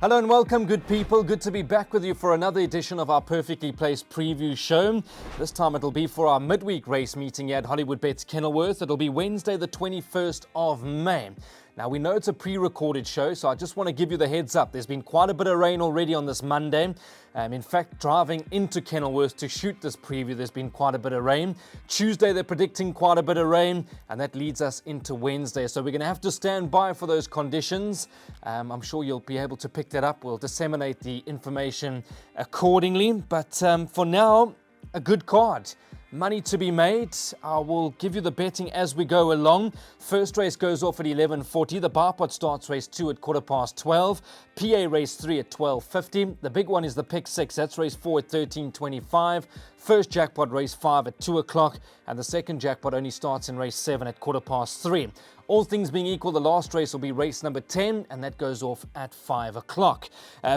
Hello and welcome, good people. Good to be back with you for another edition of our Perfectly Placed preview show. This time it'll be for our midweek race meeting here at Hollywoodbets Kenilworth. It'll be Wednesday the 21st of May. Now, we know it's a pre-recorded show, so I just want to give you the heads up. There's been quite a bit of rain already on this Monday. In fact, driving into Kenilworth to shoot this preview, there's been quite a bit of rain. Tuesday, they're predicting quite a bit of rain, and that leads us into Wednesday. So we're going to have to stand by for those conditions. I'm sure you'll be able to pick that up. We'll disseminate the information accordingly. But for now, a good card. Money to be made. I will give you the betting as we go along. First race goes off at 11:40. The Bipot starts race 2 at 12:15. PA race 3 at 12:50. The big one is the pick 6. That's race 4 at 13:25. First jackpot race 5 at 2 o'clock. And the second jackpot only starts in race 7 at 3:15. All things being equal, the last race will be race number 10, and that goes off at 5 o'clock.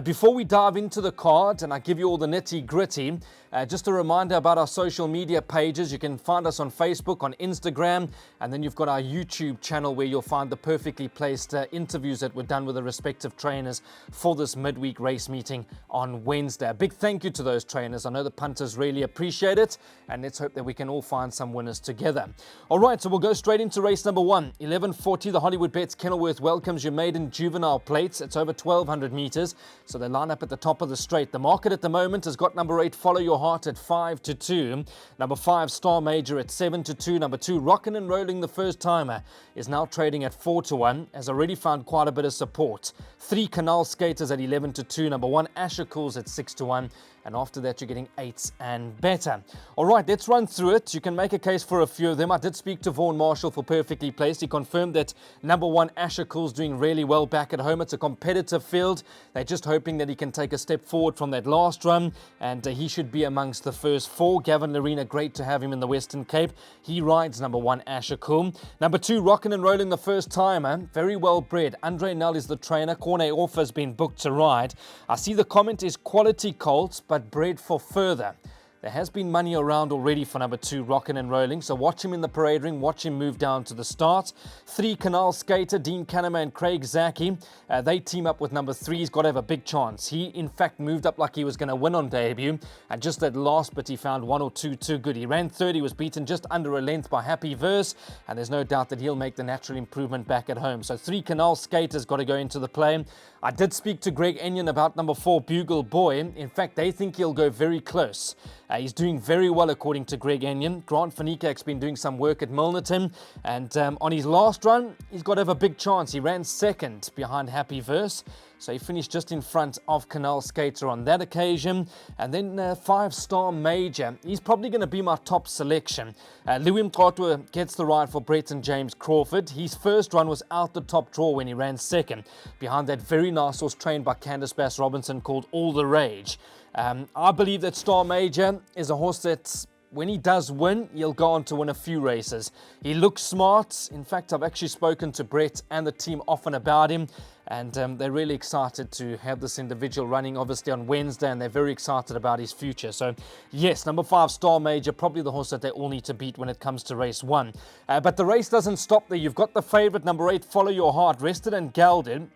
Before we dive into the card and I give you all the nitty-gritty, just a reminder about our social media pages. You can find us on Facebook, on Instagram, and then you've got our YouTube channel where you'll find the perfectly placed interviews that were done with the respective trainers for this midweek race meeting on Wednesday. A big thank you to those trainers. I know the punters really appreciate it, and let's hope that we can all find some winners together. All right, so we'll go straight into race number 1. 11:40, the Hollywoodbets Kenilworth welcomes your maiden juvenile plates. It's over 1,200 meters, so they line up at the top of the straight. The market at the moment has got number 8, Follow Your Heart, at 5-2. Number 5, Star Major, at 7-2. Number 2, Rockin' and Rolling, the first timer, is now trading at 4-1, has already found quite a bit of support. 3, Canal Skaters, at 11-2. Number 1, Asher Cools, at 6-1. And after that, you're getting 8s and better. All right, let's run through it. You can make a case for a few of them. I did speak to Vaughan Marshall for Perfectly Placed. He confirmed that number 1, Asher Cool's doing really well back at home. It's a competitive field. They're just hoping that he can take a step forward from that last run, and he should be amongst the first 4. Gavin Larena, great to have him in the Western Cape. He rides number 1, Asher Cool. Number 2, Rockin' and Rolling, the first timer. Very well bred. Andre Null is the trainer. Corne Orff has been booked to ride. I see the comment is quality colts, but bred for further. There has been money around already for number 2, Rockin' and Rolling, so watch him in the parade ring, watch him move down to the start. 3, Canal Skater, Dean Canema and Craig Zaki. They team up with number 3. He's got to have a big chance. He, in fact, moved up like he was going to win on debut, and just that last bit, he found 1 or 2 too good. He ran third. He was beaten just under a length by Happy Verse, and there's no doubt that he'll make the natural improvement back at home. So 3, Canal Skater's got to go into the play. I did speak to Greg Enyon about number 4, Bugle Boy. In fact, they think he'll go very close. He's doing very well, according to Greg Enyon. Grant Van Niekerk's been doing some work at Milnerton, and on his last run, he's got to have a big chance. He ran second behind Happy Verse, so he finished just in front of Canal Skater on that occasion. And then 5, Star Major. He's probably going to be my top selection. Louis Mqatwa gets the ride for Brett and James Crawford. His first run was out the top draw when he ran second, behind that very nice horse trained by Candice Bass Robinson called All the Rage. I believe that Star Major is a horse that, when he does win, he'll go on to win a few races. He looks smart. In fact, I've actually spoken to Brett and the team often about him, and they're really excited to have this individual running, obviously, on Wednesday, and they're very excited about his future. So, yes, number 5, Star Major, probably the horse that they all need to beat when it comes to race 1. But the race doesn't stop there. You've got the favourite, number 8, Follow Your Heart, rested and gelded.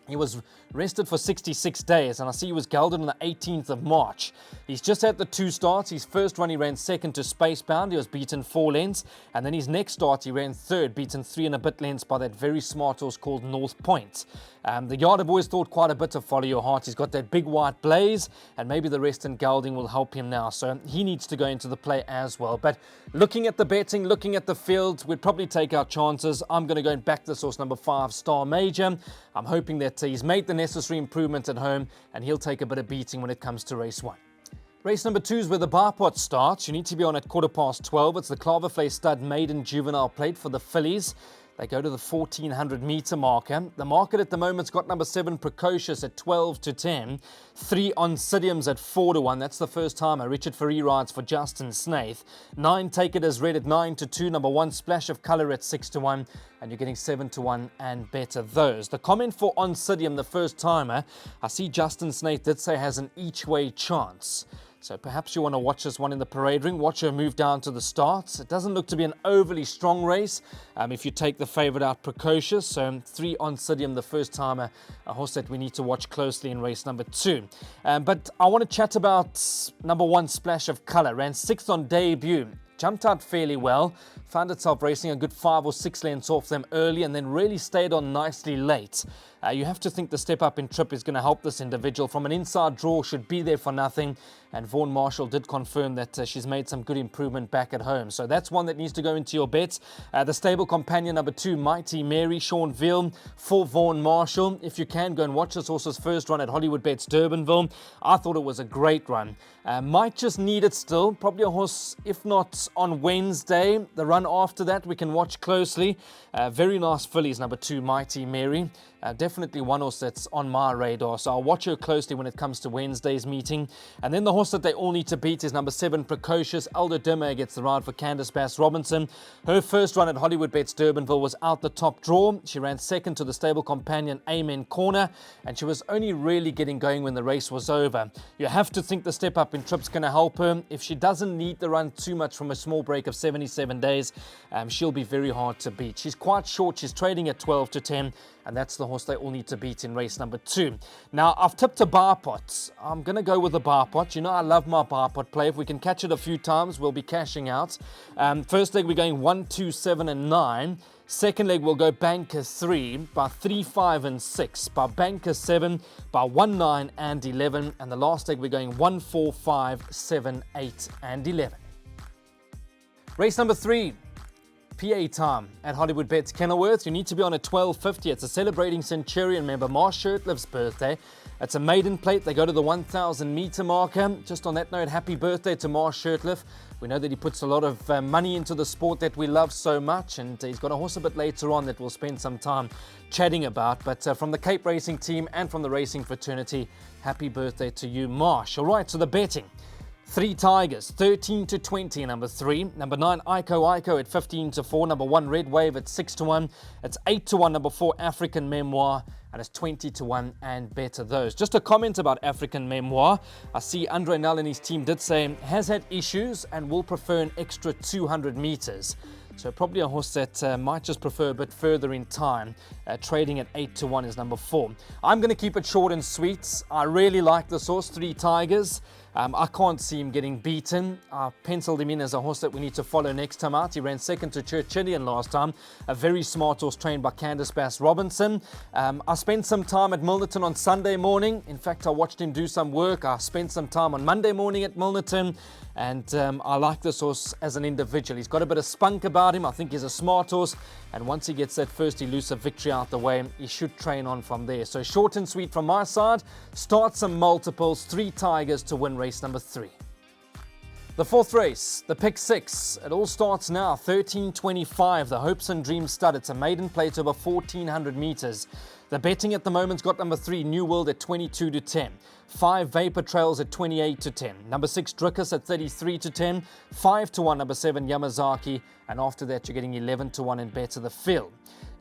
He was rested for 66 days, and I see he was gelded on the 18th of March. He's just had the 2 starts. His first run, he ran second to Spacebound. He was beaten 4 lengths. And then his next start, he ran third, beaten 3 and a bit lengths by that very smart horse called North Point. The yard have always thought quite a bit of Follow Your Heart. He's got that big white blaze, and maybe the rest and gelding will help him now. So he needs to go into the play as well. But looking at the betting, looking at the field, we'd probably take our chances. I'm going to go and back this horse, number 5, Star Major. I'm hoping that he's made the necessary improvement at home, and he'll take a bit of beating when it comes to race 1. Race number 2 is where the Bipot starts. You need to be on at 12:15. It's the Claverflay Stud Maiden Juvenile Plate for the fillies. They go to the 1,400 meter marker. The market at the moment's got number 7, Precocious, at 12-10. 3, Oncidium's at 4-1. That's the first timer. Richard Ferree rides for Justin Snaith. 9, Take It As Read at 9-2. Number 1, Splash of Colour at 6-1. And you're getting 7-1 and better those. The comment for Oncidium, the first timer, I see Justin Snaith did say has an each way chance. So perhaps you want to watch this one in the parade ring, watch her move down to the starts. It doesn't look to be an overly strong race if you take the favourite out, Precocious. So 3 Oncidium, the first timer, a horse that we need to watch closely in race number 2. But I want to chat about number 1, Splash of Colour. Ran 6th on debut. Jumped out fairly well, found itself racing a good 5 or 6 lengths off them early and then really stayed on nicely late. You have to think the step up in trip is going to help this individual. From an inside draw, should be there for nothing. And Vaughan Marshall did confirm that she's made some good improvement back at home. So that's one that needs to go into your bets. The stable companion number 2, Mighty Mary, Sean Veal for Vaughan Marshall. If you can, go and watch this horse's first run at Hollywoodbets Durbanville. I thought it was a great run. Might just need it still. Probably a horse, if not on Wednesday. The run after that we can watch closely. Very nice fillies, number 2, Mighty Mary. Definitely one horse that's on my radar, so I'll watch her closely when it comes to Wednesday's meeting. And then the horse that they all need to beat is number 7, Precocious. Elder Dimmer gets the ride for Candice Bass-Robinson. Her first run at Hollywoodbets Durbanville was out the top draw. She ran second to the stable companion Amen Corner, and she was only really getting going when the race was over. You have to think the step up in trip's going to help her. If she doesn't need the run too much from a small break of 77 days, she'll be very hard to beat. She's quite short. She's trading at 12 to 10. And that's the horse they all need to beat in race number 2. Now, I've tipped a Bipot. I'm going to go with the Bipot. You know, I love my Bipot play. If we can catch it a few times, we'll be cashing out. First leg, we're going 1, 2, 7, and 9. Second leg, we'll go Banker 3 by 3, 5, and 6. By Banker 7, by 1, 9, and 11. And the last leg, we're going 1, 4, 5, 7, 8, and 11. Race number 3. PA time at Hollywoodbets Kenilworth. You need to be on a 12.50. It's a celebrating Centurion member, Marsh Shirtliff's birthday. It's a maiden plate. They go to the 1,000 meter marker. Just on that note, happy birthday to Marsh Shirtliff. We know that he puts a lot of money into the sport that we love so much, and he's got a horse a bit later on that we'll spend some time chatting about. But from the Cape Racing team and from the racing fraternity, happy birthday to you, Marsh. All right, so the betting. 3 Tigers, 13 to 20, number 3. Number 9, Iko at 15 to 4. Number 1, Red Wave at 6 to 1. It's 8 to 1, number 4, African Memoir. And it's 20 to 1 and better those. Just a comment about African Memoir. I see Andre Null and his team did say has had issues and will prefer an extra 200 meters. So probably a horse that might just prefer a bit further in time. Trading at 8 to 1 is number 4. I'm going to keep it short and sweet. I really like this horse, 3 Tigers. I can't see him getting beaten. I penciled him in as a horse that we need to follow next time out. He ran second to Churchillian last time. A very smart horse trained by Candice Bass-Robinson. I spent some time at Milnerton on Sunday morning. In fact, I watched him do some work. I spent some time on Monday morning at Milnerton. And I like this horse as an individual. He's got a bit of spunk about him. I think he's a smart horse. And once he gets that first elusive victory out the way, he should train on from there. So short and sweet from my side. Start some multiples. 3 Tigers to win race number 3. The 4th race, the pick 6. It all starts now. 13.25. The Hopes and Dreams stud. It's a maiden plate over 1,400 meters. The betting at the moment's got number 3, New World at 22 to 10. 5, Vapor Trails at 28 to 10. Number 6, Drickus at 33 to 10. 5 to 1, number 7, Yamazaki. And after that, you're getting 11 to 1 and better the field.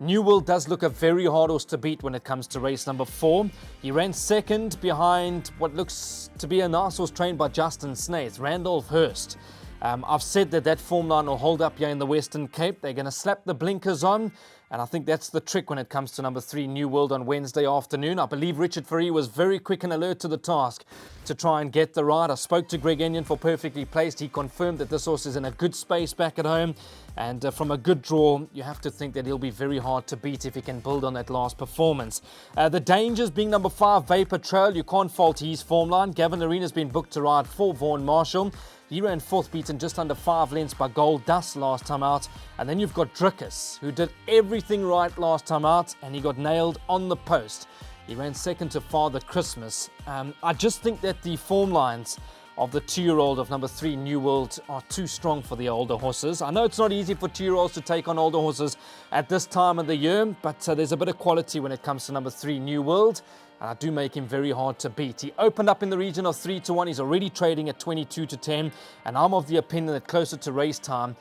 New World does look a very hard horse to beat when it comes to race number 4. He ran second behind what looks to be a nice horse trained by Justin Snaith, Randolph Hurst. I've said that form line will hold up here in the Western Cape. They're going to slap the blinkers on. And I think that's the trick when it comes to number 3, New World, on Wednesday afternoon. I believe Richard Fourie was very quick and alert to the task to try and get the ride. I spoke to Greg Enyon for Perfectly Placed. He confirmed that this horse is in a good space back at home. And from a good draw, you have to think that he'll be very hard to beat if he can build on that last performance. The dangers being number 5, Vapor Trail. You can't fault his form line. Gavin Arena's been booked to ride for Vaughan Marshall. He ran 4th, beaten just under 5 lengths by Gold Dust last time out. And then you've got Drickus, who did everything right last time out, and he got nailed on the post. He ran second to Father Christmas. I just think that the form lines of the 2-year-old of number 3, New World, are too strong for the older horses. I know it's not easy for 2-year-olds to take on older horses at this time of the year, but there's a bit of quality when it comes to number 3, New World. And I do make him very hard to beat. He opened up in the region of 3 to 1. He's already trading at 22 to 10. And I'm of the opinion that closer to race time,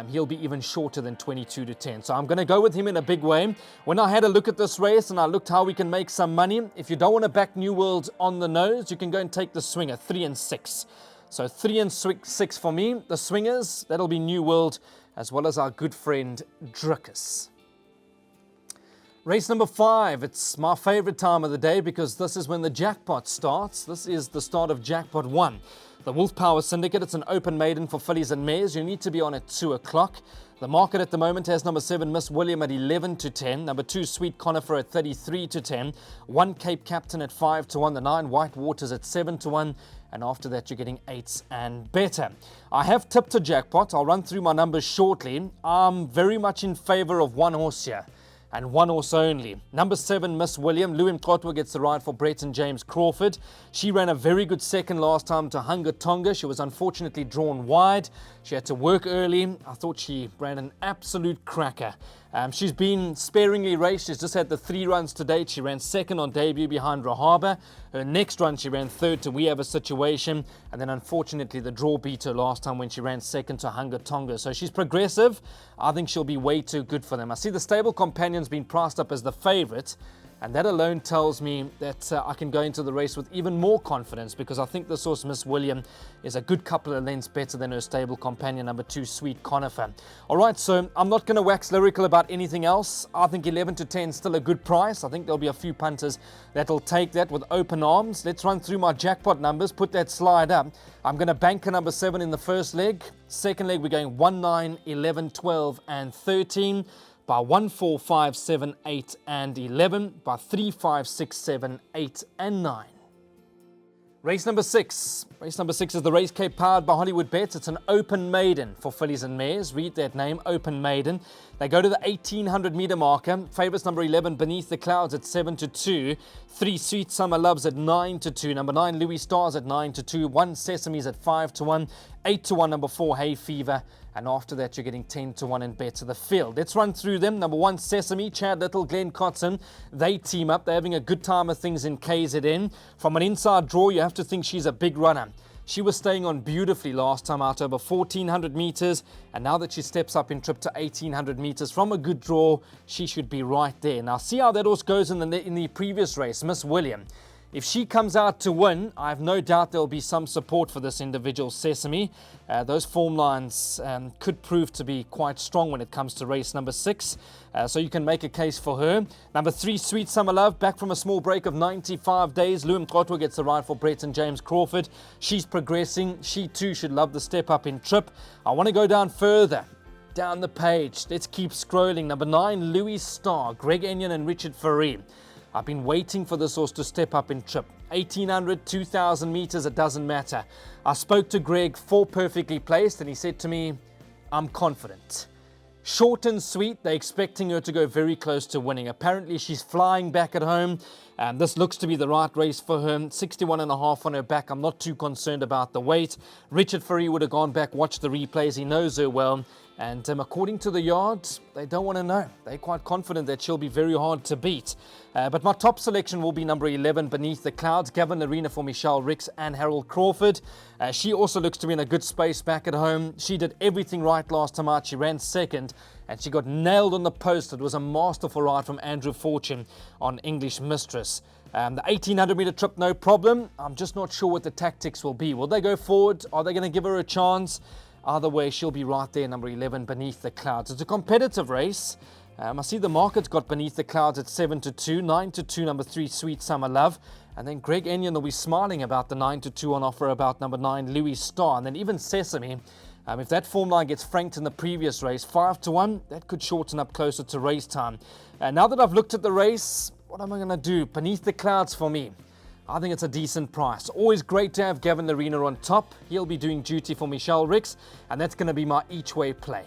he'll be even shorter than 22 to 10. So I'm going to go with him in a big way. When I had a look at this race and I looked how we can make some money, if you don't want to back New World on the nose, you can go and take the swinger, 3 and 6. So 3 and 6 for me. The swingers, that'll be New World, as well as our good friend Drickus. Race number 5, it's my favorite time of the day because this is when the jackpot starts. This is the start of Jackpot 1. The Wolf Power Syndicate, it's an open maiden for fillies and mares. You need to be on at 2 o'clock. The market at the moment has number 7, Miss William at 11 to 10. Number 2, Sweet Conifer at 33 to 10. 1, Cape Captain at 5 to 1. The 9, White Waters at 7 to 1. And after that, you're getting 8s and better. I have tipped a jackpot. I'll run through my numbers shortly. I'm very much in favor of one horse here, and one horse only. Number 7, Miss William. Louis Mkotwa gets the ride for Brett and James Crawford. She ran a very good second last time to Hunger Tonga. She was unfortunately drawn wide. She had to work early. I thought she ran an absolute cracker. She's been sparingly raced. She's just had the 3 runs to date. She ran second on debut behind Rahaba. Her next run, she ran third to We Have a Situation. And then unfortunately, the draw beat her last time when she ran second to Hunger Tonga. So she's progressive. I think she'll be way too good for them. I see the stable companion's been priced up as the favourite. And that alone tells me that I can go into the race with even more confidence because I think this horse, Miss William, is a good couple of lengths better than her stable companion, number 2, Sweet Conifer. All right, so I'm not going to wax lyrical about anything else. I think 11 to 10 is still a good price. I think there'll be a few punters that'll take that with open arms. Let's run through my jackpot numbers, put that slide up. I'm going to bank a number 7 in the first leg. Second leg, we're going 1, 9, 11, 12, and 13. By 1, 4, 5, 7, 8, and 11. By 3, 5, 6, 7, 8, and 9. Race number 6. Race number 6 is the Race Cape powered by Hollywoodbets. It's an open maiden for fillies and mares. Read that name, open maiden. They go to the 1800 meter marker. Favourites number 11, Beneath the Clouds at 7 to 2. 3, Sweet Summer Loves at 9 to 2. Number 9, Louis Stars at 9 to 2. 1, Sesame's at 5 to 1. 8 to 1, number 4, Hay Fever. And after that, you're getting 10 to 1 and better the field. Let's run through them. Number 1, Sesame, Chad Little, Glenn Cotson. They team up. They're having a good time of things in KZN. From an inside draw, you have to think she's a big runner. She was staying on beautifully last time out over 1,400 meters. And now that she steps up in trip to 1,800 meters from a good draw, she should be right there. Now, see how that horse goes in the previous race, Miss William. If she comes out to win, I have no doubt there'll be some support for this individual, Sesame. Those form lines could prove to be quite strong when it comes to race number 6. So you can make a case for her. Number 3, Sweet Summer Love, back from a small break of 95 days. Louis Mkotwa gets the ride for Brett and James Crawford. She's progressing. She too should love the step up in trip. I want to go down further. Down the page. Let's keep scrolling. Number 9, Louis Star, Greg Enyon and Richard Ferree. I've been waiting for this horse to step up in trip. 1,800, 2,000 meters, it doesn't matter. I spoke to Greg, 4 perfectly placed, and he said to me, I'm confident. Short and sweet, they're expecting her to go very close to winning. Apparently, she's flying back at home. This looks to be the right race for her. 61.5 on her back. I'm not too concerned about the weight. Richard Ferree would have gone back, watched the replays. He knows her well. And according to the yard, they don't want to know. They're quite confident that she'll be very hard to beat. But my top selection will be number 11, Beneath the Clouds. Gavin Arena for Michelle Ricks and Harold Crawford. She also looks to be in a good space back at home. She did everything right last time out. She ran second and she got nailed on the post. It was a masterful ride from Andrew Fortune on English Mistress. The 1,800 meter trip, no problem. I'm just not sure what the tactics will be. Will they go forward? Are they going to give her a chance? Either way, she'll be right there, number 11, Beneath the Clouds. It's a competitive race. I see the market's got Beneath the Clouds at 7 to 2, 9 to 2, number 3, Sweet Summer Love. And then Greg Enyon will be smiling about the 9 to 2 on offer about number 9, Louis Star. And then even Sesame, if that form line gets franked in the previous race, 5 to 1, that could shorten up closer to race time. Now that I've looked at the race, what am I going to do? Beneath the Clouds for me. I think it's a decent price. Always great to have Gavin Arena on top. He'll be doing duty for Michelle Ricks, and that's going to be my each-way play.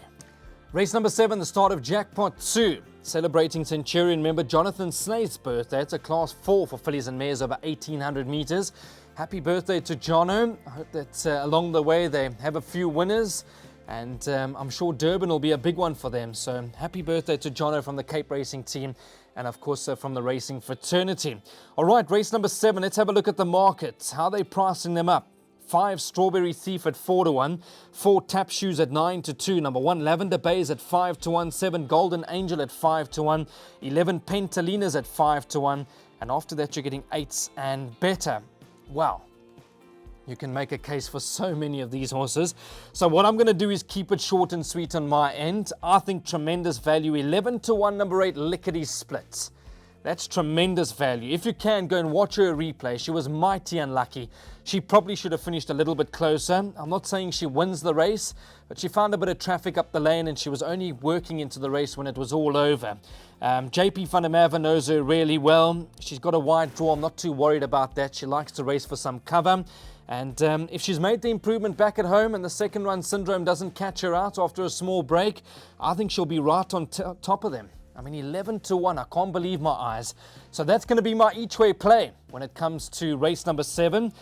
Race number 7, the start of Jackpot 2. Celebrating Centurion member Jonathan Snaith's birthday. It's a class 4 for fillies and mares over 1,800 meters. Happy birthday to Jono. I hope that along the way they have a few winners. And I'm sure Durban will be a big one for them. So happy birthday to Jono from the Cape Racing team. And of course from the racing fraternity. All right, race number 7. Let's have a look at the markets. How are they pricing them up? 5, Strawberry Thief at 4 to 1. 4, Tap Shoes at 9 to 2. Number 1, Lavender Bays at 5 to 1. 7, Golden Angel at 5 to 1. 11, Pentalinas at 5 to 1. And after that, you're getting 8s and better. Wow. You can make a case for so many of these horses. So what I'm going to do is keep it short and sweet on my end. I think tremendous value, 11 to 1, number 8, Lickety Split. That's tremendous value. If you can, go and watch her replay. She was mighty unlucky. She probably should have finished a little bit closer. I'm not saying she wins the race, but she found a bit of traffic up the lane and she was only working into the race when it was all over. JP van der Merwe knows her really well. She's got a wide draw. I'm not too worried about that. She likes to race for some cover. And if she's made the improvement back at home and the second run syndrome doesn't catch her out after a small break, I think she'll be right on top of them. I mean, 11 to 1, I can't believe my eyes. So that's going to be my each way play when it comes to race number 7.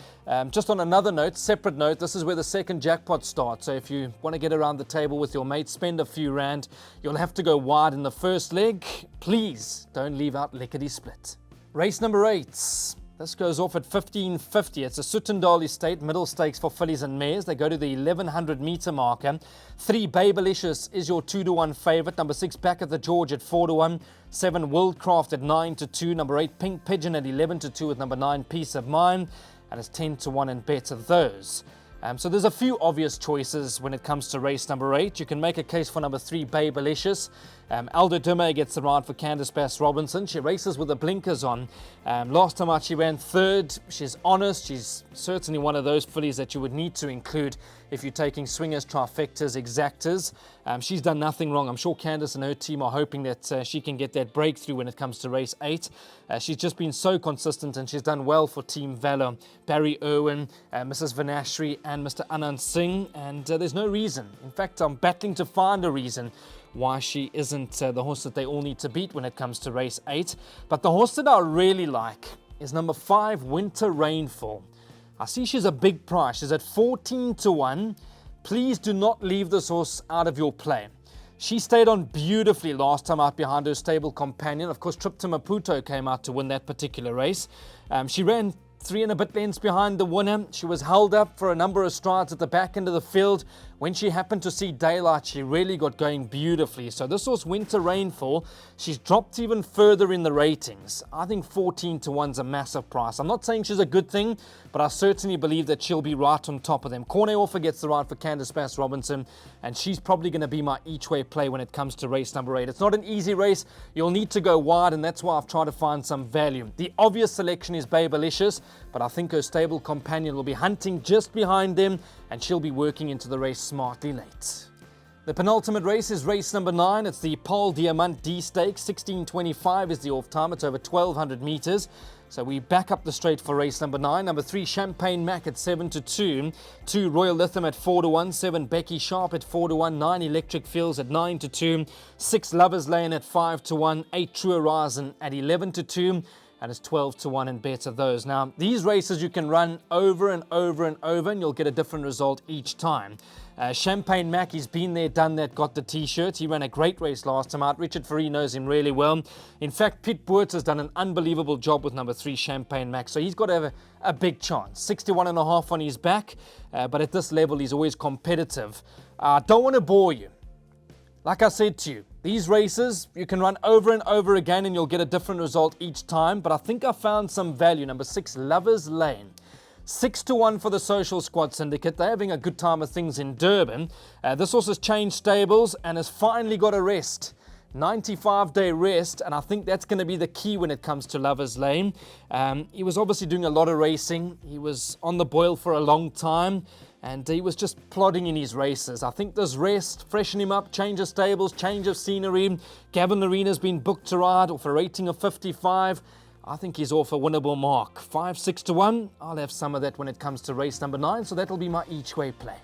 Just on another note, separate note, this is where the second jackpot starts. So if you want to get around the table with your mates, spend a few rand, you'll have to go wide in the first leg. Please don't leave out Lickety Split. Race number 8. This goes off at 15.50. It's a Sutendal Estate, middle stakes for fillies and mares. They go to the 1100 meter marker. 3, Babelicious is your 2 to 1 favorite. Number 6, Back at the George at 4 to 1. 7, Worldcraft at 9 to 2. Number 8, Pink Pigeon at 11 to 2 with number 9, Peace of Mind. And it's 10 to 1 and better those. So there's a few obvious choices when it comes to race number 8. You can make a case for number 3, Babelicious. Aldo Dume gets the ride for Candice Bass-Robinson. She races with the blinkers on. Last time out she ran 3rd. She's honest. She's certainly one of those fillies that you would need to include if you're taking swingers, trifectas, exactas. She's done nothing wrong. I'm sure Candice and her team are hoping that she can get that breakthrough when it comes to race 8. She's just been so consistent and she's done well for Team Valor, Barry Irwin, Mrs. Vanashri and Mr. Anand Singh. And there's no reason. In fact, I'm battling to find a reason why she isn't the horse that they all need to beat when it comes to race 8. But the horse that I really like is number 5, Winter Rainfall. I see she's a big price. She's at 14 to 1. Please do not leave this horse out of your play. She stayed on beautifully last time out behind her stable companion. Of course, Trip to Maputo came out to win that particular race. She ran 3 and a bit lengths behind the winner. She was held up for a number of strides at the back end of the field. When she happened to see daylight, she really got going beautifully. So this horse, Winter Rainfall, she's dropped even further in the ratings. I think 14 to 1's a massive price. I'm not saying she's a good thing, but I certainly believe that she'll be right on top of them. Corne Offer gets the ride for Candice Bass-Robinson, and she's probably going to be my each-way play when it comes to race number 8. It's not an easy race. You'll need to go wide, and that's why I've tried to find some value. The obvious selection is Babelicious, but I think her stable companion will be hunting just behind them, and she'll be working into the race smartly late. The penultimate race is race number 9. It's the Paul Diamant D Stakes. 16:25 is the off time. It's over 1200 meters. So we back up the straight for race number 9. Number 3, Champagne Mac at 7 to 2. 2, Royal Lithium at 4 to 1. 7, Becky Sharp at 4 to 1. 9, Electric Fields at 9 to 2. 6, Lovers Lane at 5 to 1. 8, True Horizon at 11 to 2. And it's 12 to 1 and better those. Now, these races you can run over and over and over, and you'll get a different result each time. Champagne Mac, he's been there, done that, got the T-shirt. He ran a great race last time out. Richard Ferree knows him really well. In fact, Pete Boerts has done an unbelievable job with number 3, Champagne Mac. So he's got to have a big chance. 61.5 on his back, but at this level, he's always competitive. I don't want to bore you. Like I said to you, these races, you can run over and over again and you'll get a different result each time. But I think I found some value. Number 6, Lovers Lane. 6 to 1 for the Social Squad Syndicate. They're having a good time of things in Durban. This horse has changed stables and has finally got a rest. 95-day rest, and I think that's going to be the key when it comes to Lovers Lane. He was obviously doing a lot of racing. He was on the boil for a long time, and he was just plodding in his races. I think this rest, freshen him up, change of stables, change of scenery. Gavin Lorena's been booked to ride off a rating of 55. I think he's off a winnable mark. 5, 6 to 1. I'll have some of that when it comes to race number 9, so that'll be my each-way play.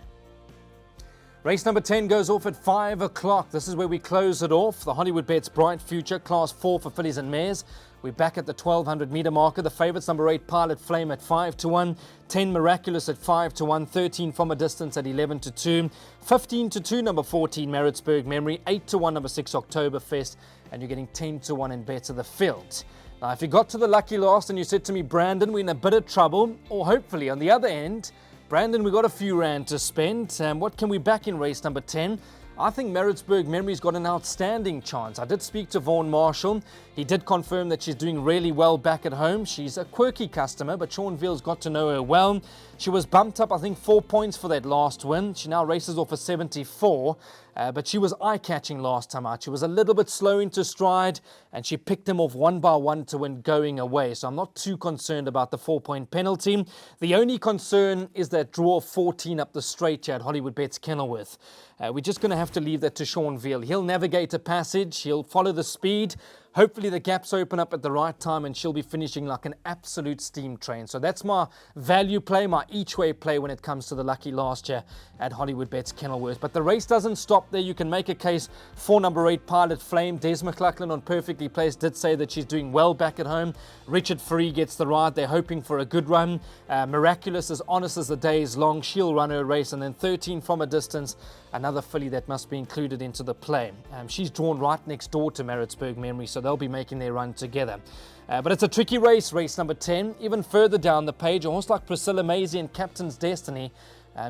Race number 10 goes off at 5 o'clock. This is where we close it off. The Hollywoodbets Bright Future, Class 4 for fillies and mares. We're back at the 1200 meter marker. The favourites, number 8, Pilot Flame at 5 to 1. 10, Miraculous at 5 to 1. 13, From a Distance at 11 to 2. 15 to 2, number 14, Maritzburg Memory. 8 to 1, number 6, Oktoberfest. And you're getting 10 to 1 and better the field. Now, if you got to the lucky last and you said to me, Brandon, we're in a bit of trouble, or hopefully on the other end, Brandon, we got a few rand to spend. What can we back in race number 10? I think Maritzburg Memory's got an outstanding chance. I did speak to Vaughan Marshall. He did confirm that she's doing really well back at home. She's a quirky customer, but Sean Veal's got to know her well. She was bumped up, I think, 4 points for that last win. She now races off a 74, but she was eye-catching last time out. She was a little bit slow into stride, and she picked him off one by one to win going away. So I'm not too concerned about the 4-point penalty. The only concern is that draw of 14 up the straight here at Hollywoodbets Kenilworth. We're just going to have to leave that to Sean Veal. He'll navigate a passage. He'll follow the speed. Hopefully the gaps open up at the right time and she'll be finishing like an absolute steam train. So that's my value play, my each-way play when it comes to the lucky last year at Hollywoodbets Kenilworth. But the race doesn't stop there. You can make a case for number 8, Pilot Flame. Des McLaughlin on Perfectly Placed did say that she's doing well back at home. Richard Free gets the ride. They're hoping for a good run. Miraculous, as honest as the day is long. She'll run her race. And then 13 from a distance, another filly that must be included into the play. She's drawn right next door to Maritzburg Memory, so they'll be making their run together. But it's a tricky race, race number 10. Even further down the page, a horse like Priscilla Maisie and Captain's Destiny,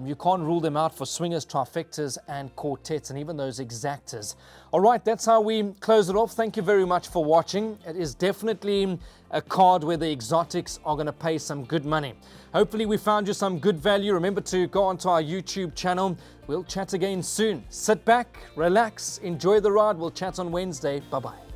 you can't rule them out for swingers, trifectas and quartets and even those exactors. All right, that's how we close it off. Thank you very much for watching. It is definitely a card where the exotics are going to pay some good money. Hopefully we found you some good value. Remember to go onto our YouTube channel. We'll chat again soon. Sit back, relax, enjoy the ride. We'll chat on Wednesday. Bye-bye.